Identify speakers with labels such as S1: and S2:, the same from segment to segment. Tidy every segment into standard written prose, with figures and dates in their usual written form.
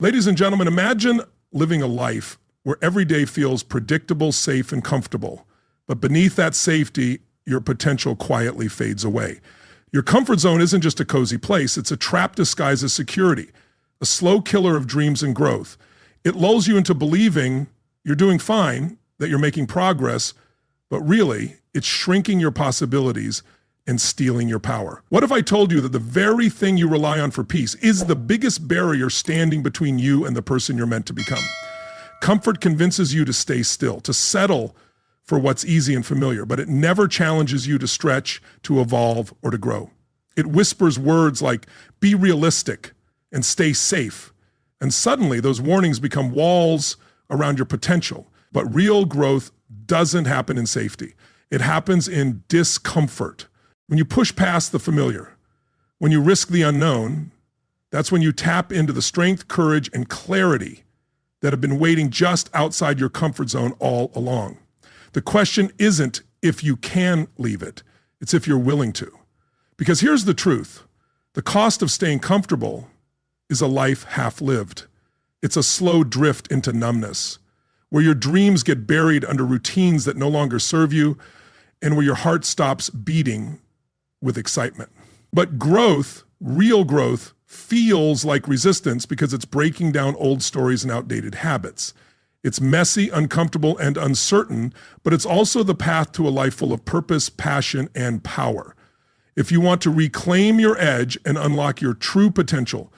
S1: Ladies and gentlemen, imagine living a life where every day feels predictable, safe, and comfortable. But beneath that safety, your potential quietly fades away. Your comfort zone isn't just a cozy place, it's a trap disguised as security, a slow killer of dreams and growth. It lulls you into believing you're doing fine, that you're making progress, but really, it's shrinking your possibilities and stealing your power. What if I told you that the very thing you rely on for peace is the biggest barrier standing between you and the person you're meant to become? Comfort convinces you to stay still, to settle for what's easy and familiar, but it never challenges you to stretch, to evolve, or to grow. It whispers words like, be realistic and stay safe. And suddenly those warnings become walls around your potential. But real growth doesn't happen in safety. It happens in discomfort. When you push past the familiar, when you risk the unknown, that's when you tap into the strength, courage, and clarity that have been waiting just outside your comfort zone all along. The question isn't if you can leave it, it's if you're willing to. Because here's the truth. The cost of staying comfortable is a life half lived. It's a slow drift into numbness, where your dreams get buried under routines that no longer serve you, and where your heart stops beating with excitement. But growth, real growth, feels like resistance because it's breaking down old stories and outdated habits. It's messy, uncomfortable, and uncertain, but it's also the path to a life full of purpose, passion, and power. If you want to reclaim your edge and unlock your true potential,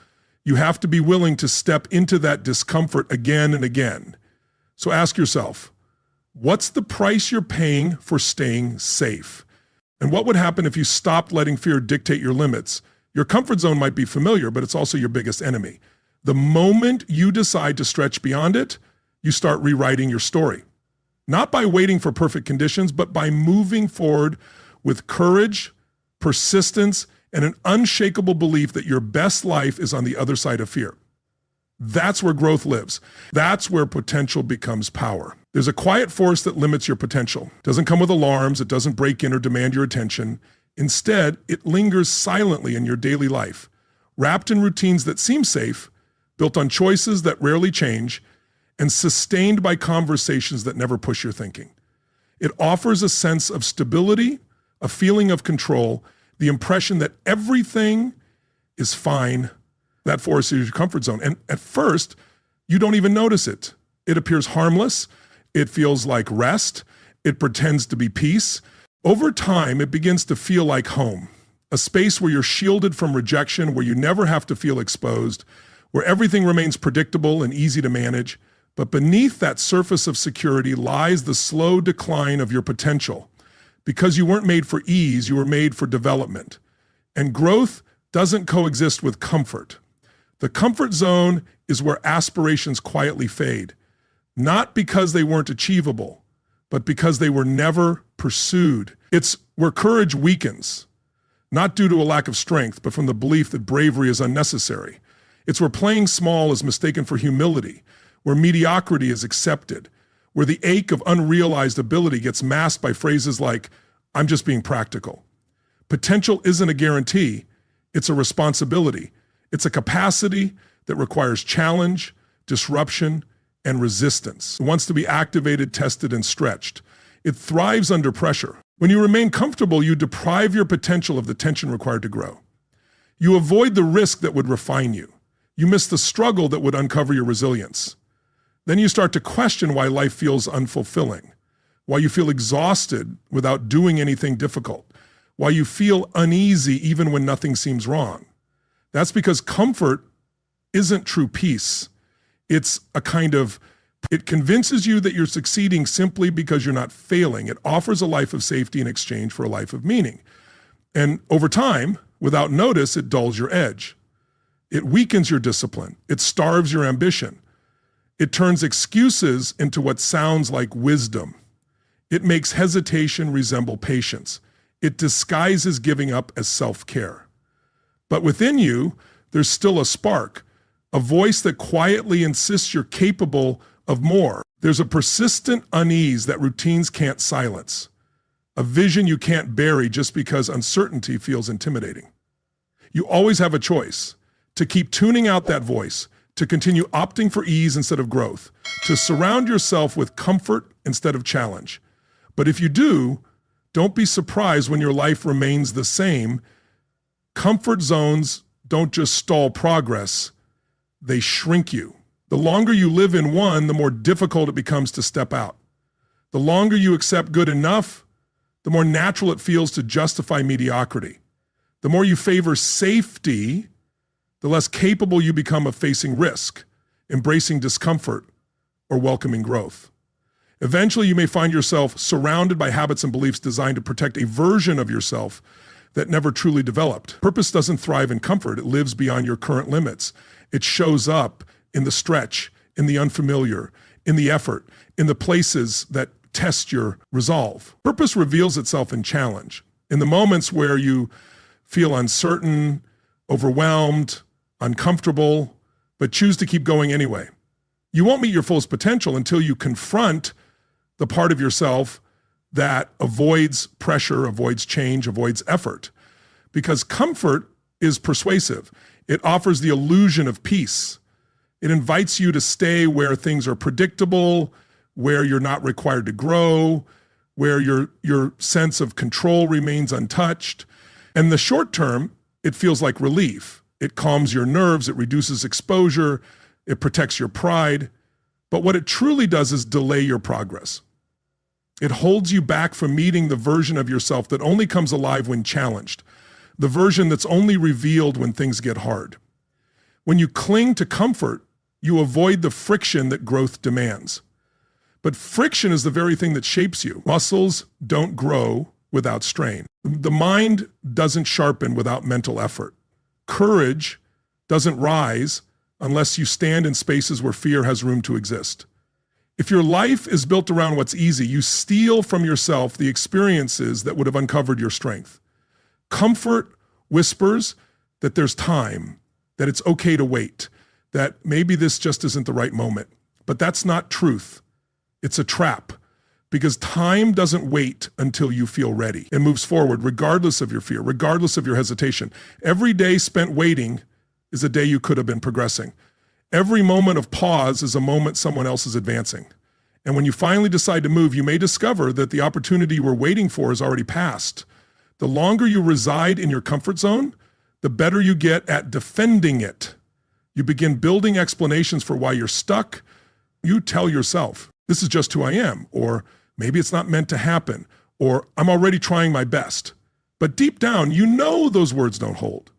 S1: you have to be willing to step into that discomfort again and again. So ask yourself, what's the price you're paying for staying safe? And what would happen if you stopped letting fear dictate your limits? Your comfort zone might be familiar, but it's also your biggest enemy. The moment you decide to stretch beyond it, you start rewriting your story. Not by waiting for perfect conditions, but by moving forward with courage, persistence, and an unshakable belief that your best life is on the other side of fear. That's where growth lives. That's where potential becomes power. There's a quiet force that limits your potential. It doesn't come with alarms. It doesn't break in or demand your attention. Instead, it lingers silently in your daily life, wrapped in routines that seem safe, built on choices that rarely change, and sustained by conversations that never push your thinking. It offers a sense of stability, a feeling of control, the impression that everything is fine. That force is your comfort zone. And at first, you don't even notice it. It appears harmless. It feels like rest. It pretends to be peace. Over time, it begins to feel like home, a space where you're shielded from rejection, where you never have to feel exposed, where everything remains predictable and easy to manage. But beneath that surface of security lies the slow decline of your potential. Because you weren't made for ease, you were made for development. And growth doesn't coexist with comfort. The comfort zone is where aspirations quietly fade, not because they weren't achievable, but because they were never pursued. It's where courage weakens, not due to a lack of strength, but from the belief that bravery is unnecessary. It's where playing small is mistaken for humility, where mediocrity is accepted, where the ache of unrealized ability gets masked by phrases like, I'm just being practical. Potential isn't a guarantee, it's a responsibility. It's a capacity that requires challenge, disruption, and resistance. It wants to be activated, tested, and stretched. It thrives under pressure. When you remain comfortable, you deprive your potential of the tension required to grow. You avoid the risk that would refine you. You miss the struggle that would uncover your resilience. Then you start to question why life feels unfulfilling, why you feel exhausted without doing anything difficult, why you feel uneasy even when nothing seems wrong. That's because comfort isn't true peace. It's it convinces you that you're succeeding simply because you're not failing. It offers a life of safety in exchange for a life of meaning. And over time, without notice, it dulls your edge. It weakens your discipline. It starves your ambition. It turns excuses into what sounds like wisdom. It makes hesitation resemble patience. It disguises giving up as self-care. But within you, there's still a spark, a voice that quietly insists you're capable of more. There's a persistent unease that routines can't silence, a vision you can't bury just because uncertainty feels intimidating. You always have a choice: to keep tuning out that voice, to continue opting for ease instead of growth, to surround yourself with comfort instead of challenge. But if you do, don't be surprised when your life remains the same. Comfort zones don't just stall progress, they shrink you. The longer you live in one, the more difficult it becomes to step out. The longer you accept good enough, the more natural it feels to justify mediocrity. The more you favor safety, the less capable you become of facing risk, embracing discomfort, or welcoming growth. Eventually, you may find yourself surrounded by habits and beliefs designed to protect a version of yourself that never truly developed. Purpose doesn't thrive in comfort. It lives beyond your current limits. It shows up in the stretch, in the unfamiliar, in the effort, in the places that test your resolve. Purpose reveals itself in challenge, in the moments where you feel uncertain, overwhelmed, uncomfortable, but choose to keep going anyway. You won't meet your fullest potential until you confront the part of yourself that avoids pressure, avoids change, avoids effort. Because comfort is persuasive. It offers the illusion of peace. It invites you to stay where things are predictable, where you're not required to grow, where your sense of control remains untouched. And in the short term, it feels like relief. It calms your nerves, it reduces exposure, it protects your pride. But what it truly does is delay your progress. It holds you back from meeting the version of yourself that only comes alive when challenged, the version that's only revealed when things get hard. When you cling to comfort, you avoid the friction that growth demands. But friction is the very thing that shapes you. Muscles don't grow without strain. The mind doesn't sharpen without mental effort. Courage doesn't rise unless you stand in spaces where fear has room to exist. If your life is built around what's easy, you steal from yourself the experiences that would have uncovered your strength. Comfort whispers that there's time, that it's okay to wait, that maybe this just isn't the right moment. But that's not truth. It's a trap, because time doesn't wait until you feel ready. It moves forward regardless of your fear, regardless of your hesitation. Every day spent waiting is a day you could have been progressing. Every moment of pause is a moment someone else is advancing. And when you finally decide to move, you may discover that the opportunity you were waiting for has already passed. The longer you reside in your comfort zone, the better you get at defending it. You begin building explanations for why you're stuck. You tell yourself, this is just who I am, or maybe it's not meant to happen, or I'm already trying my best. But deep down, you know those words don't hold.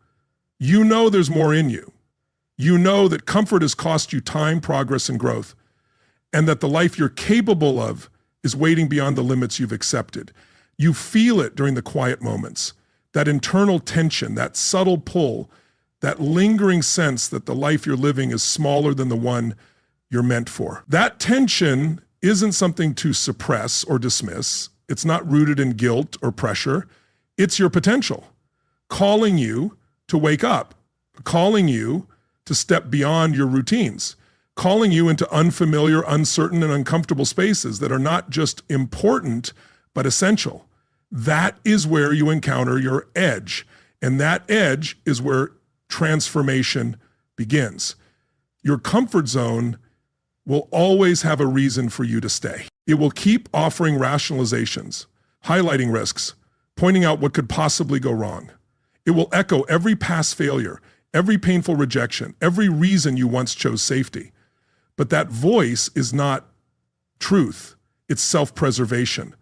S1: You know there's more in you. You know that comfort has cost you time, progress, and growth, and that the life you're capable of is waiting beyond the limits you've accepted. You feel it during the quiet moments, that internal tension, that subtle pull, that lingering sense that the life you're living is smaller than the one you're meant for. That tension isn't something to suppress or dismiss. It's not rooted in guilt or pressure. It's your potential, calling you to wake up, calling you to step beyond your routines, calling you into unfamiliar, uncertain, and uncomfortable spaces that are not just important, but essential. That is where you encounter your edge. And that edge is where transformation begins. Your comfort zone will always have a reason for you to stay. It will keep offering rationalizations, highlighting risks, pointing out what could possibly go wrong. It will echo every past failure, every painful rejection, every reason you once chose safety. But that voice is not truth. It's self-preservation.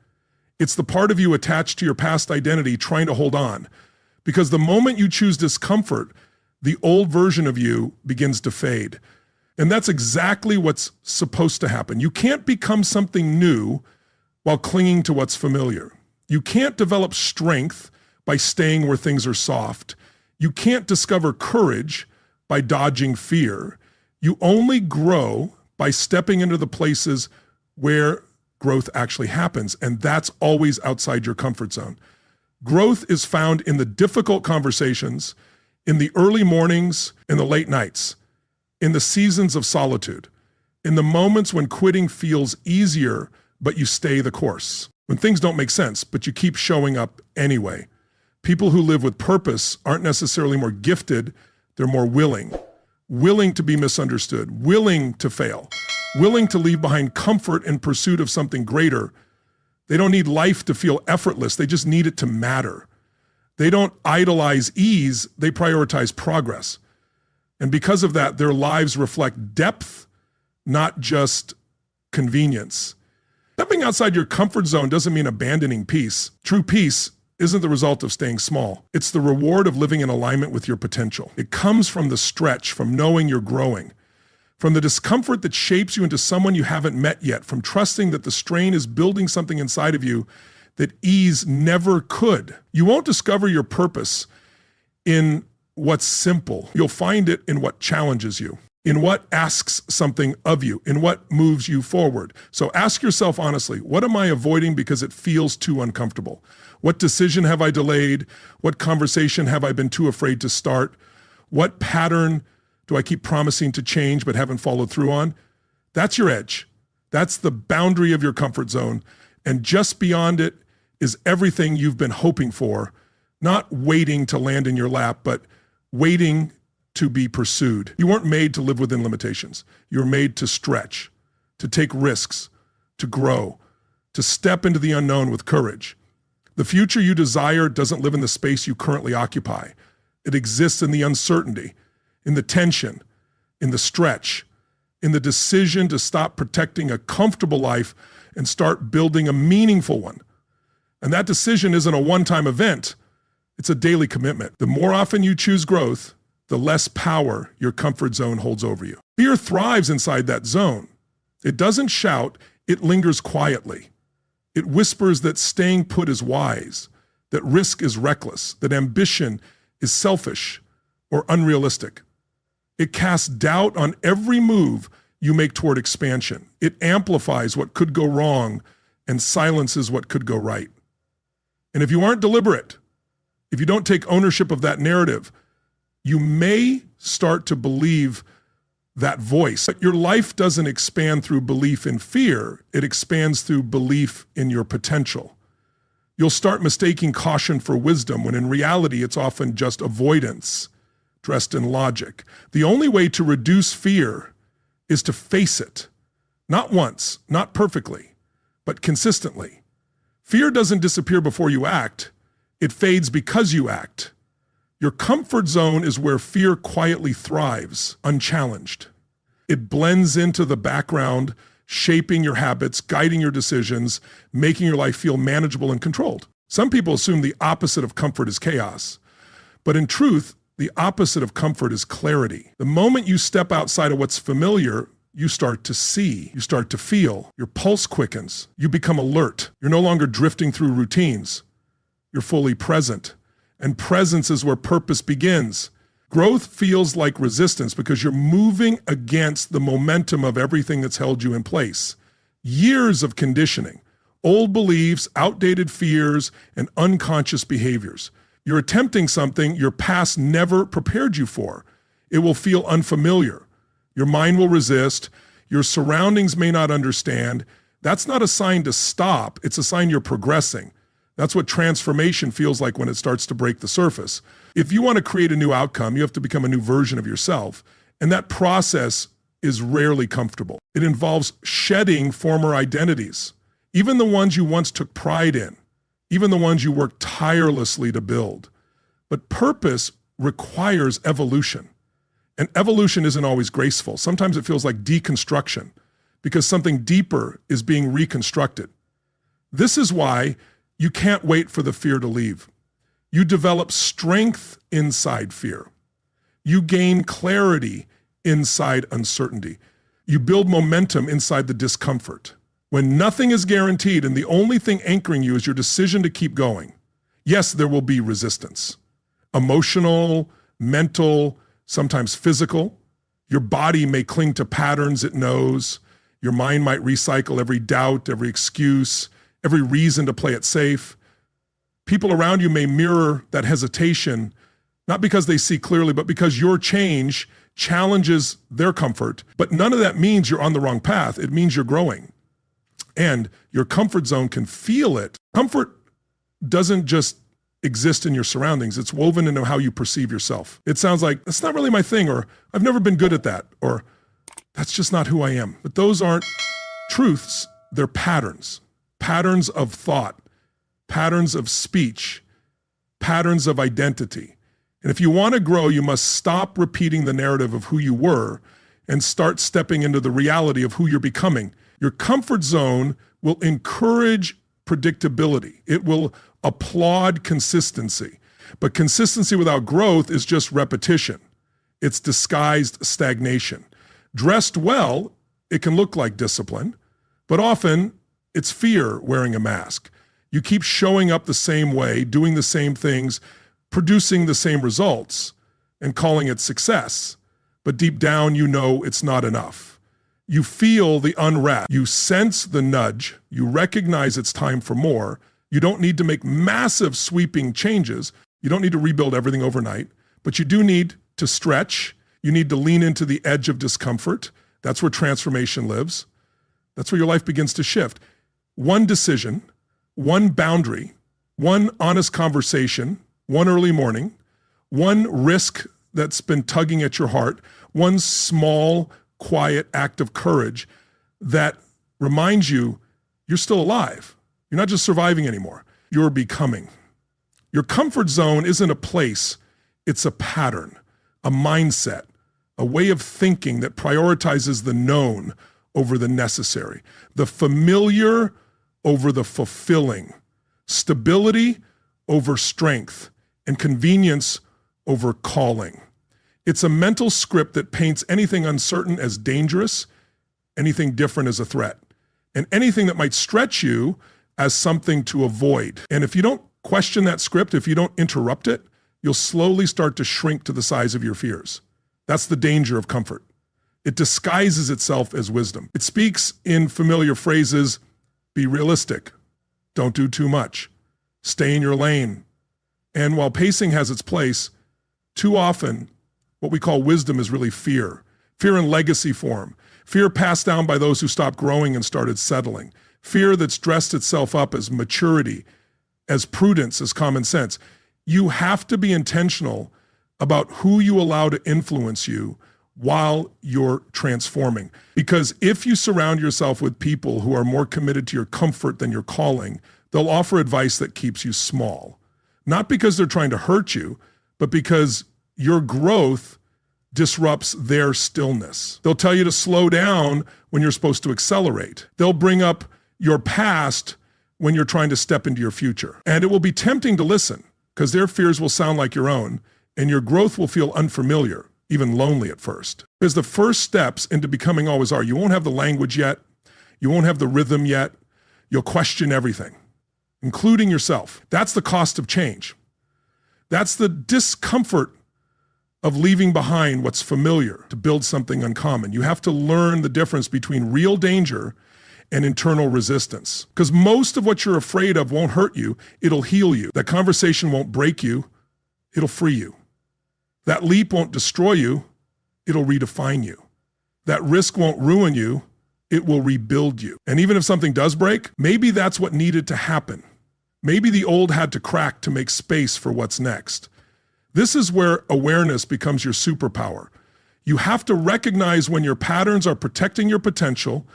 S1: It's the part of you attached to your past identity trying to hold on. Because the moment you choose discomfort, the old version of you begins to fade. And that's exactly what's supposed to happen. You can't become something new while clinging to what's familiar. You can't develop strength by staying where things are soft. You can't discover courage by dodging fear. You only grow by stepping into the places where growth actually happens, and that's always outside your comfort zone. Growth is found in the difficult conversations, in the early mornings, in the late nights, in the seasons of solitude, in the moments when quitting feels easier, but you stay the course. When things don't make sense, but you keep showing up anyway. People who live with purpose aren't necessarily more gifted, they're more willing. willing to be misunderstood, willing to fail, willing to leave behind comfort in pursuit of something greater. They don't need life to feel effortless. They just need it to matter. They don't idolize ease. They prioritize progress. And because of that, their lives reflect depth, not just convenience. Stepping outside your comfort zone doesn't mean abandoning peace. True peace isn't the result of staying small. It's the reward of living in alignment with your potential. It comes from the stretch, from knowing you're growing, from the discomfort that shapes you into someone you haven't met yet, from trusting that the strain is building something inside of you that ease never could. You won't discover your purpose in what's simple. You'll find it in what challenges you, in what asks something of you, in what moves you forward. So ask yourself honestly, what am I avoiding because it feels too uncomfortable? What decision have I delayed? What conversation have I been too afraid to start? What pattern do I keep promising to change but haven't followed through on? That's your edge. That's the boundary of your comfort zone. And just beyond it is everything you've been hoping for, not waiting to land in your lap, but waiting to be pursued. You weren't made to live within limitations. You were made to stretch, to take risks, to grow, to step into the unknown with courage. The future you desire doesn't live in the space you currently occupy. It exists in the uncertainty, in the tension, in the stretch, in the decision to stop protecting a comfortable life and start building a meaningful one. And that decision isn't a one-time event. It's a daily commitment. The more often you choose growth, the less power your comfort zone holds over you. Fear thrives inside that zone. It doesn't shout, it lingers quietly. It whispers that staying put is wise, that risk is reckless, that ambition is selfish or unrealistic. It casts doubt on every move you make toward expansion. It amplifies what could go wrong and silences what could go right. And if you aren't deliberate, if you don't take ownership of that narrative, you may start to believe that voice. But your life doesn't expand through belief in fear. It expands through belief in your potential. You'll start mistaking caution for wisdom when in reality it's often just avoidance dressed in logic. The only way to reduce fear is to face it. Not once, not perfectly, but consistently. Fear doesn't disappear before you act. It fades because you act. Your comfort zone is where fear quietly thrives, unchallenged. It blends into the background, shaping your habits, guiding your decisions, making your life feel manageable and controlled. Some people assume the opposite of comfort is chaos. But in truth, the opposite of comfort is clarity. The moment you step outside of what's familiar, you start to see, you start to feel, your pulse quickens, you become alert. You're no longer drifting through routines. You're fully present. And presence is where purpose begins. Growth feels like resistance because you're moving against the momentum of everything that's held you in place. Years of conditioning, old beliefs, outdated fears, and unconscious behaviors. You're attempting something your past never prepared you for. It will feel unfamiliar. Your mind will resist. Your surroundings may not understand. That's not a sign to stop. It's a sign you're progressing. That's what transformation feels like when it starts to break the surface. If you want to create a new outcome, you have to become a new version of yourself. And that process is rarely comfortable. It involves shedding former identities, even the ones you once took pride in, even the ones you worked tirelessly to build. But purpose requires evolution. And evolution isn't always graceful. Sometimes it feels like deconstruction because something deeper is being reconstructed. This is why you can't wait for the fear to leave. You develop strength inside fear. You gain clarity inside uncertainty. You build momentum inside the discomfort. When nothing is guaranteed and the only thing anchoring you is your decision to keep going, yes, there will be resistance. Emotional, mental, sometimes physical. Your body may cling to patterns it knows. Your mind might recycle every doubt, every excuse, every reason to play it safe. People around you may mirror that hesitation, not because they see clearly, but because your change challenges their comfort. But none of that means you're on the wrong path. It means you're growing. And your comfort zone can feel it. Comfort doesn't just exist in your surroundings. It's woven into how you perceive yourself. It sounds like, that's not really my thing, or I've never been good at that, or that's just not who I am. But those aren't truths, they're patterns. Patterns of thought, patterns of speech, patterns of identity. And if you want to grow, you must stop repeating the narrative of who you were and start stepping into the reality of who you're becoming. Your comfort zone will encourage predictability. It will applaud consistency. But consistency without growth is just repetition. It's disguised stagnation. Dressed well, it can look like discipline, but often it's fear wearing a mask. You keep showing up the same way, doing the same things, producing the same results, and calling it success. But deep down, you know it's not enough. You feel the unrest. You sense the nudge. You recognize it's time for more. You don't need to make massive sweeping changes. You don't need to rebuild everything overnight, but you do need to stretch. You need to lean into the edge of discomfort. That's where transformation lives. That's where your life begins to shift. One decision, one boundary, one honest conversation, one early morning, one risk that's been tugging at your heart, one small, quiet act of courage that reminds you you're still alive. You're not just surviving anymore. You're becoming. Your comfort zone isn't a place, it's a pattern, a mindset, a way of thinking that prioritizes the known over the necessary, the familiar over the fulfilling, stability over strength, and convenience over calling. It's a mental script that paints anything uncertain as dangerous, anything different as a threat, and anything that might stretch you as something to avoid. And if you don't question that script, if you don't interrupt it, you'll slowly start to shrink to the size of your fears. That's the danger of comfort. It disguises itself as wisdom. It speaks in familiar phrases: be realistic, don't do too much, stay in your lane. And while pacing has its place, too often what we call wisdom is really fear. Fear in legacy form. Fear passed down by those who stopped growing and started settling. Fear that's dressed itself up as maturity, as prudence, as common sense. You have to be intentional about who you allow to influence you while you're transforming. Because if you surround yourself with people who are more committed to your comfort than your calling, they'll offer advice that keeps you small. Not because they're trying to hurt you, but because your growth disrupts their stillness. They'll tell you to slow down when you're supposed to accelerate. They'll bring up your past when you're trying to step into your future. And it will be tempting to listen because their fears will sound like your own, and your growth will feel unfamiliar, even lonely at first. Because the first steps into becoming always are. You won't have the language yet. You won't have the rhythm yet. You'll question everything, including yourself. That's the cost of change. That's the discomfort of leaving behind what's familiar to build something uncommon. You have to learn the difference between real danger and internal resistance. Because most of what you're afraid of won't hurt you, it'll heal you. That conversation won't break you, it'll free you. That leap won't destroy you, it'll redefine you. That risk won't ruin you, it will rebuild you. And even if something does break, maybe that's what needed to happen. Maybe the old had to crack to make space for what's next. This is where awareness becomes your superpower. You have to recognize when your patterns are protecting your potential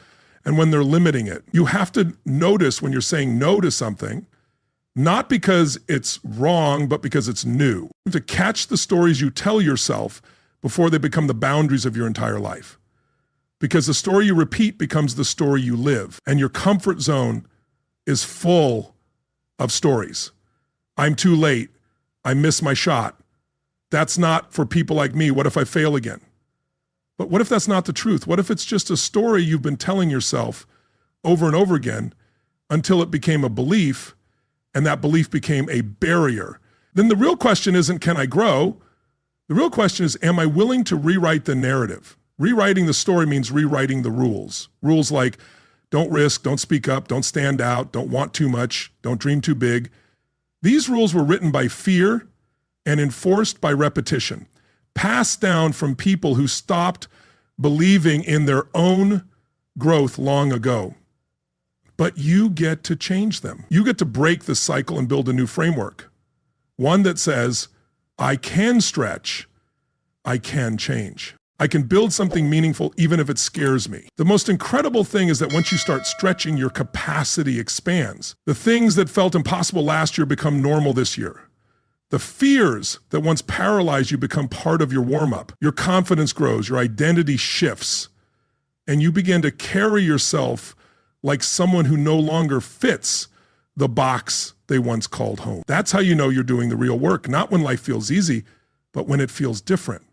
S1: and when they're limiting it. You have to notice when you're saying no to something, not because it's wrong, but because it's new. You have to catch the stories you tell yourself before they become the boundaries of your entire life. Because the story you repeat becomes the story you live. And your comfort zone is full of stories. I'm too late. I missed my shot. That's not for people like me. What if I fail again? But what if that's not the truth? What if it's just a story you've been telling yourself over and over again until it became a belief, and that belief became a barrier? Then the real question isn't, can I grow? The real question is, am I willing to rewrite the narrative? Rewriting the story means rewriting the rules. Rules like don't risk, don't speak up, don't stand out, don't want too much, don't dream too big. These rules were written by fear and enforced by repetition, passed down from people who stopped believing in their own growth long ago. But you get to change them. You get to break the cycle and build a new framework. One that says, I can stretch, I can change. I can build something meaningful even if it scares me. The most incredible thing is that once you start stretching, your capacity expands. The things that felt impossible last year become normal this year. The fears that once paralyzed you become part of your warm-up. Your confidence grows, your identity shifts, and you begin to carry yourself like someone who no longer fits the box they once called home. That's how you know you're doing the real work, not when life feels easy, but when it feels different.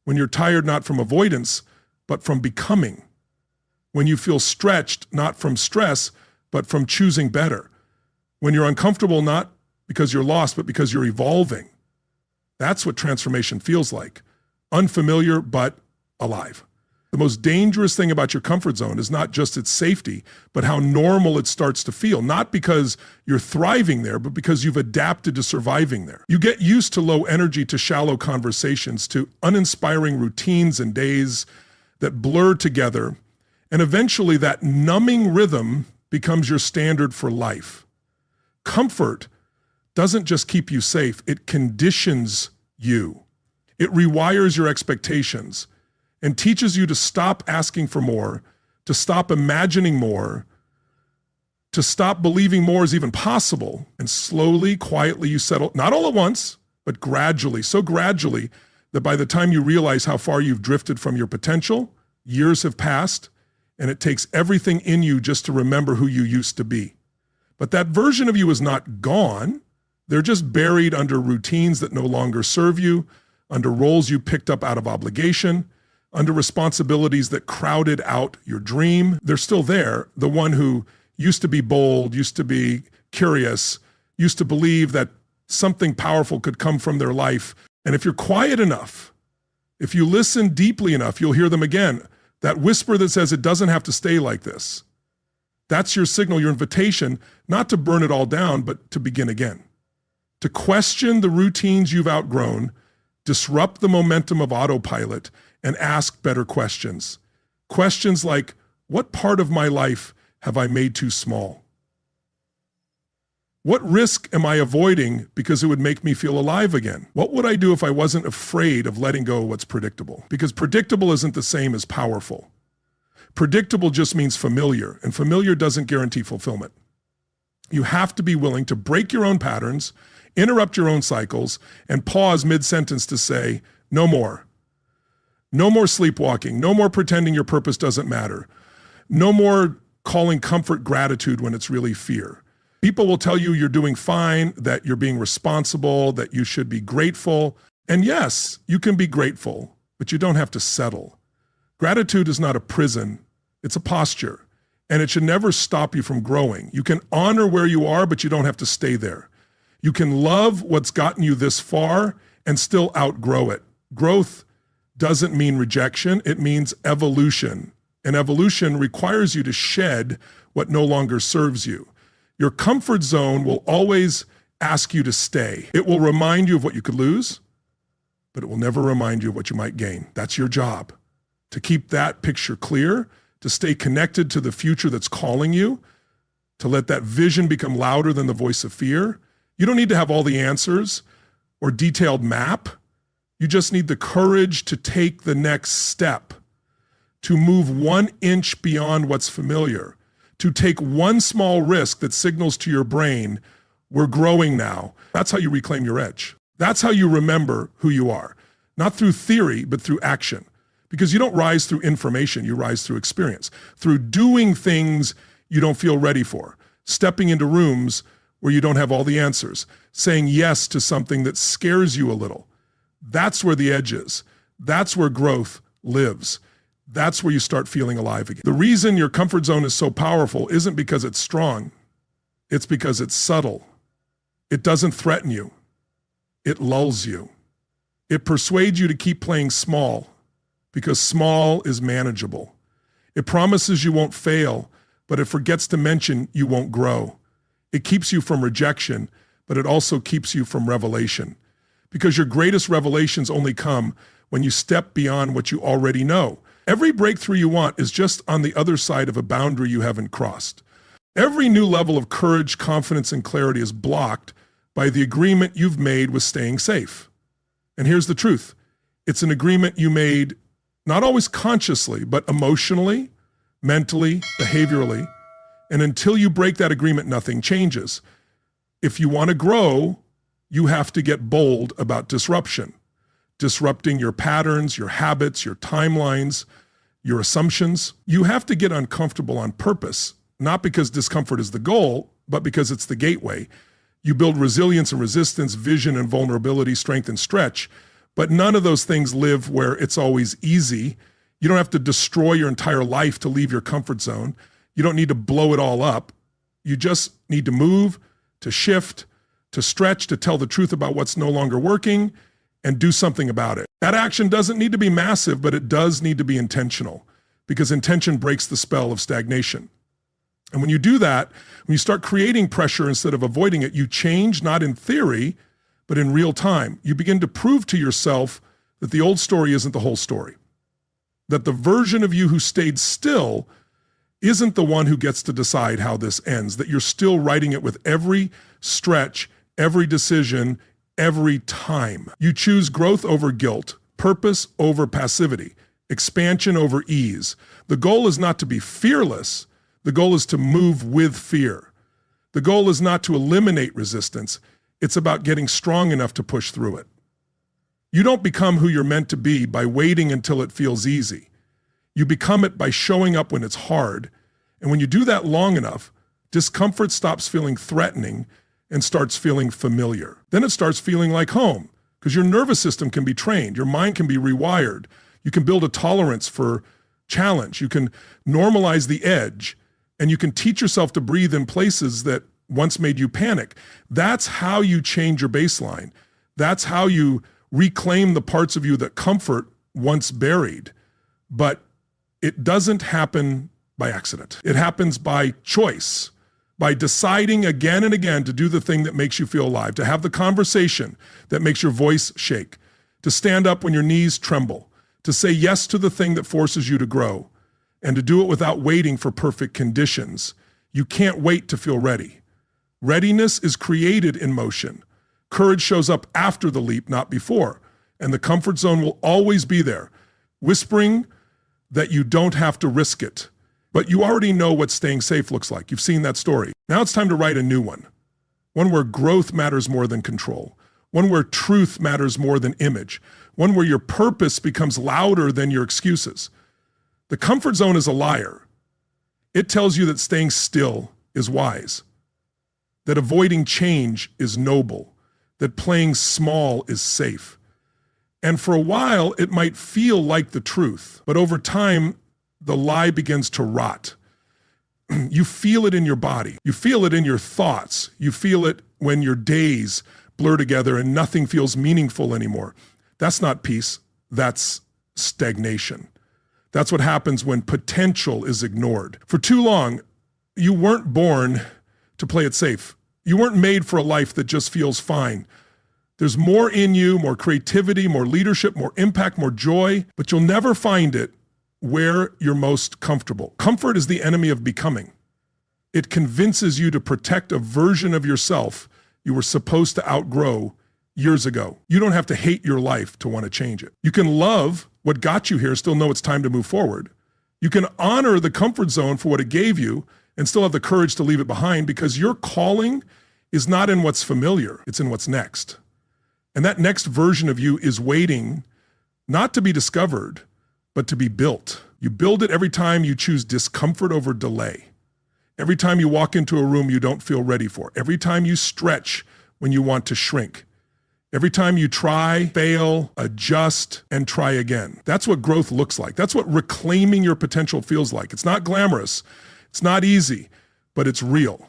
S1: When you're tired not from avoidance, but from becoming. When you feel stretched not from stress, but from choosing better. When you're uncomfortable not because you're lost, but because you're evolving. That's what transformation feels like. Unfamiliar, but alive. The most dangerous thing about your comfort zone is not just its safety, but how normal it starts to feel. Not because you're thriving there, but because you've adapted to surviving there. You get used to low energy, to shallow conversations, to uninspiring routines and days that blur together. And eventually that numbing rhythm becomes your standard for life. Comfort doesn't just keep you safe, it conditions you. It rewires your expectations and teaches you to stop asking for more, to stop imagining more, to stop believing more is even possible. And slowly, quietly, you settle, not all at once, but gradually, so gradually that by the time you realize how far you've drifted from your potential, years have passed, and it takes everything in you just to remember who you used to be. But that version of you is not gone. They're just buried under routines that no longer serve you, under roles you picked up out of obligation, under responsibilities that crowded out your dream. They're still there. The one who used to be bold, used to be curious, used to believe that something powerful could come from their life. And if you're quiet enough, if you listen deeply enough, you'll hear them again. That whisper that says it doesn't have to stay like this. That's your signal, your invitation, not to burn it all down, but to begin again. To question the routines you've outgrown, disrupt the momentum of autopilot, and ask better questions. Questions like, what part of my life have I made too small? What risk am I avoiding because it would make me feel alive again? What would I do if I wasn't afraid of letting go of what's predictable? Because predictable isn't the same as powerful. Predictable just means familiar, and familiar doesn't guarantee fulfillment. You have to be willing to break your own patterns, interrupt your own cycles, and pause mid-sentence to say, no more. No more sleepwalking. No more pretending your purpose doesn't matter. No more calling comfort gratitude when it's really fear. People will tell you you're doing fine, that you're being responsible, that you should be grateful. And yes, you can be grateful, but you don't have to settle. Gratitude is not a prison. It's a posture, and it should never stop you from growing. You can honor where you are, but you don't have to stay there. You can love what's gotten you this far and still outgrow it. Growth doesn't mean rejection, it means evolution. And evolution requires you to shed what no longer serves you. Your comfort zone will always ask you to stay. It will remind you of what you could lose, but it will never remind you of what you might gain. That's your job, to keep that picture clear, to stay connected to the future that's calling you, to let that vision become louder than the voice of fear. You don't need to have all the answers or detailed map. You just need the courage to take the next step, to move 1 inch beyond what's familiar, to take one small risk that signals to your brain, we're growing now. That's how you reclaim your edge. That's how you remember who you are, not through theory, but through action. Because you don't rise through information, you rise through experience, through doing things you don't feel ready for, stepping into rooms where you don't have all the answers, saying yes to something that scares you a little. That's where the edge is. That's where growth lives. That's where you start feeling alive again. The reason your comfort zone is so powerful isn't because it's strong. It's because it's subtle. It doesn't threaten you. It lulls you. It persuades you to keep playing small because small is manageable. It promises you won't fail, but it forgets to mention you won't grow. It keeps you from rejection, but it also keeps you from revelation. Because your greatest revelations only come when you step beyond what you already know. Every breakthrough you want is just on the other side of a boundary you haven't crossed. Every new level of courage, confidence, and clarity is blocked by the agreement you've made with staying safe. And here's the truth. It's an agreement you made not always consciously, but emotionally, mentally, behaviorally. And until you break that agreement, nothing changes. If you want to grow, you have to get bold about disruption. Disrupting your patterns, your habits, your timelines, your assumptions. You have to get uncomfortable on purpose, not because discomfort is the goal, but because it's the gateway. You build resilience and resistance, vision and vulnerability, strength and stretch, but none of those things live where it's always easy. You don't have to destroy your entire life to leave your comfort zone. You don't need to blow it all up. You just need to move, to shift, to stretch, to tell the truth about what's no longer working, and do something about it. That action doesn't need to be massive, but it does need to be intentional, because intention breaks the spell of stagnation. And when you do that, when you start creating pressure instead of avoiding it, you change, not in theory, but in real time. You begin to prove to yourself that the old story isn't the whole story, that the version of you who stayed still isn't the one who gets to decide how this ends, that you're still writing it with every stretch, every decision, every time. You choose growth over guilt, purpose over passivity, expansion over ease. The goal is not to be fearless. The goal is to move with fear. The goal is not to eliminate resistance. It's about getting strong enough to push through it. You don't become who you're meant to be by waiting until it feels easy. You become it by showing up when it's hard. And when you do that long enough, discomfort stops feeling threatening and starts feeling familiar. Then it starts feeling like home, because your nervous system can be trained. Your mind can be rewired. You can build a tolerance for challenge. You can normalize the edge, and you can teach yourself to breathe in places that once made you panic. That's how you change your baseline. That's how you reclaim the parts of you that comfort once buried. But it doesn't happen by accident. It happens by choice, by deciding again and again to do the thing that makes you feel alive, to have the conversation that makes your voice shake, to stand up when your knees tremble, to say yes to the thing that forces you to grow, and to do it without waiting for perfect conditions. You can't wait to feel ready. Readiness is created in motion. Courage shows up after the leap, not before. And the comfort zone will always be there, whispering that you don't have to risk it. But you already know what staying safe looks like. You've seen that story. Now it's time to write a new one where growth matters more than control, one where truth matters more than image, one where your purpose becomes louder than your excuses. The comfort zone is a liar. It tells you that staying still is wise, that avoiding change is noble, that playing small is safe. And for a while, it might feel like the truth, but over time, the lie begins to rot. You feel it in your body. You feel it in your thoughts. You feel it when your days blur together and nothing feels meaningful anymore. That's not peace. That's stagnation. That's what happens when potential is ignored. For too long, you weren't born to play it safe. You weren't made for a life that just feels fine. There's more in you, more creativity, more leadership, more impact, more joy, but you'll never find it where you're most comfortable. Comfort is the enemy of becoming. It convinces you to protect a version of yourself you were supposed to outgrow years ago. You don't have to hate your life to want to change it. You can love what got you here, still know it's time to move forward. You can honor the comfort zone for what it gave you and still have the courage to leave it behind, because your calling is not in what's familiar, it's in what's next. And that next version of you is waiting not to be discovered, but to be built. You build it every time you choose discomfort over delay. Every time you walk into a room you don't feel ready for. Every time you stretch when you want to shrink. Every time you try, fail, adjust, and try again. That's what growth looks like. That's what reclaiming your potential feels like. It's not glamorous. It's not easy, but it's real.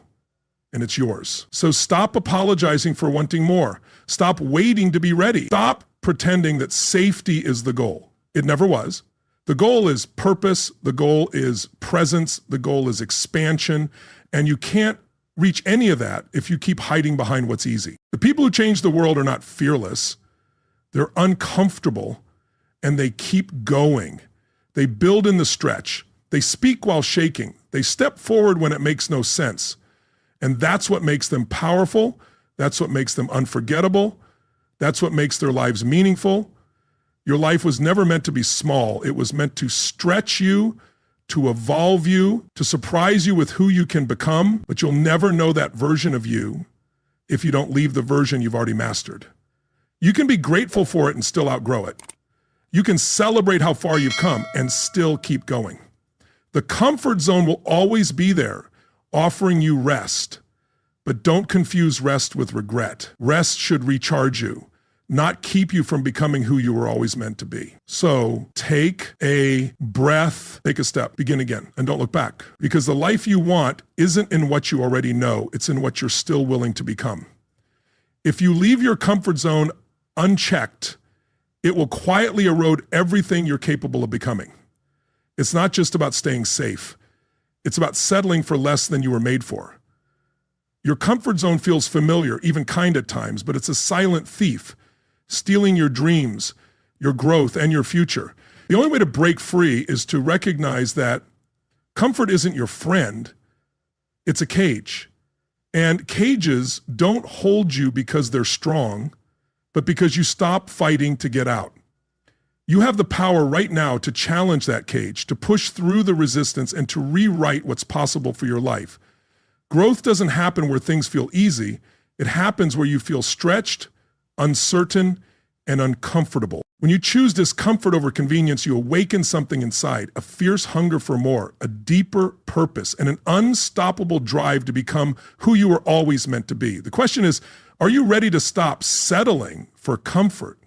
S1: And it's yours. So stop apologizing for wanting more. Stop waiting to be ready. Stop pretending that safety is the goal. It never was. The goal is purpose. The goal is presence. The goal is expansion. And you can't reach any of that if you keep hiding behind what's easy. The people who change the world are not fearless. They're uncomfortable, and they keep going. They build in the stretch. They speak while shaking. They step forward when it makes no sense. And that's what makes them powerful, That's what makes them unforgettable. That's what makes their lives meaningful. Your life was never meant to be small. It was meant to stretch you, to evolve you, to surprise you with who you can become, but you'll never know that version of you if you don't leave the version you've already mastered. You can be grateful for it and still outgrow it. You can celebrate how far you've come and still keep going. The comfort zone will always be there, offering you rest, but don't confuse rest with regret. Rest should recharge you, not keep you from becoming who you were always meant to be. So take a breath, take a step, begin again, and don't look back. Because the life you want isn't in what you already know, it's in what you're still willing to become. If you leave your comfort zone unchecked, it will quietly erode everything you're capable of becoming. It's not just about staying safe. It's about settling for less than you were made for. Your comfort zone feels familiar, even kind at times, but it's a silent thief, stealing your dreams, your growth, and your future. The only way to break free is to recognize that comfort isn't your friend, it's a cage. And cages don't hold you because they're strong, but because you stop fighting to get out. You have the power right now to challenge that cage, to push through the resistance, and to rewrite what's possible for your life. Growth doesn't happen where things feel easy. It happens where you feel stretched, uncertain, and uncomfortable. When you choose discomfort over convenience, you awaken something inside, a fierce hunger for more, a deeper purpose, and an unstoppable drive to become who you were always meant to be. The question is, are you ready to stop settling for comfort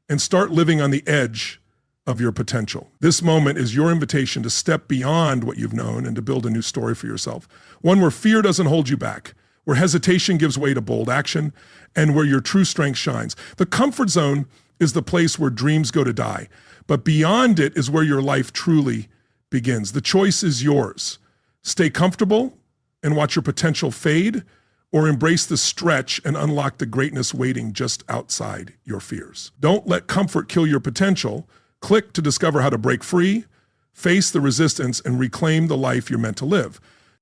S1: and start living on the edge of your potential? This moment is your invitation to step beyond what you've known and to build a new story for yourself. One where fear doesn't hold you back, where hesitation gives way to bold action, and where your true strength shines. The comfort zone is the place where dreams go to die, but beyond it is where your life truly begins. The choice is yours. Stay comfortable and watch your potential fade, or embrace the stretch and unlock the greatness waiting just outside your fears. Don't let comfort kill your potential. Click to discover how to break free, face the resistance, and reclaim the life you're meant to live.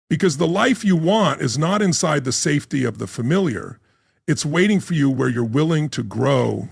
S1: Because the life you want is not inside the safety of the familiar. It's waiting for you where you're willing to grow,